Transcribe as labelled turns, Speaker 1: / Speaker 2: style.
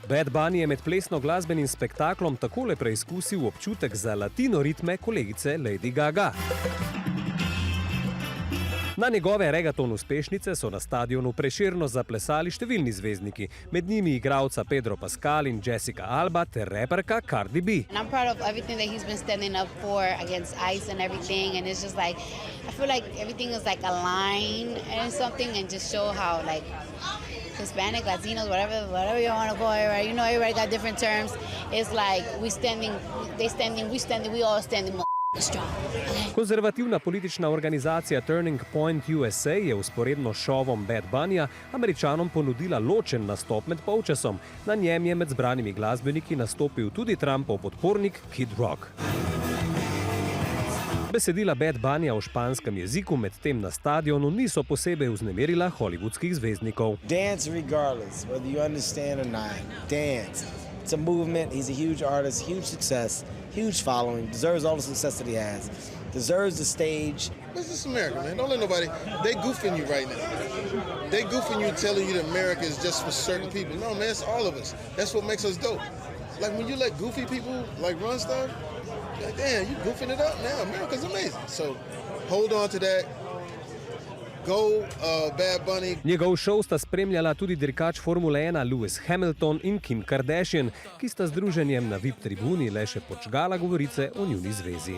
Speaker 1: Bad Bunny je med plesno-glasbenim spektaklom takole preizkusil občutek za latino ritme kolegice Lady Gaga. Na njegove reggaeton uspešnice so na stadionu Prešerno zaplesali številni zvezdniki, med njimi igralca Pedro Pascal in Jessica Alba ter reperka Cardi B.
Speaker 2: I'm proud of everything that he's been standing up for against ICE and everything, and it's just like I feel like everything is like aligned and something, and just show how like Hispanic, Latinos, whatever you want to call it, right? You know, everybody got different terms. It's like we standing, they standing, we standing, we all standing.
Speaker 1: Konzervativna politična organizacija Turning Point USA je vzporedno s šovom Bad Bunnyja Američanom ponudila ločen nastop med polčasom. Na njem je med zbranimi glasbeniki nastopil tudi Trumpov podpornik Kid Rock. Besedila Bad Bunnyja v španskem jeziku medtem na stadionu niso posebej vznemirila hollywoodskih zvezdnikov.
Speaker 3: Dance regardless, whether you understand or not. Dance. It's a movement. He's a huge artist, huge success, huge following, deserves all the success that he has, deserves the stage.
Speaker 4: This is America, man. Don't let nobody, they goofing you right now. They goofing you, telling you that America is just for certain people. No, man, it's all of us. That's what makes us dope. Like when you let goofy people like run stuff, like, damn, you goofing it up now. America's amazing. So hold on to that. Go, Bad Bunny.
Speaker 1: Njegov šov sta spremljala tudi dirkač Formule 1 Lewis Hamilton in Kim Kardashian, ki sta z druženjem na VIP tribuni le še počgala govorice o njuni zvezi.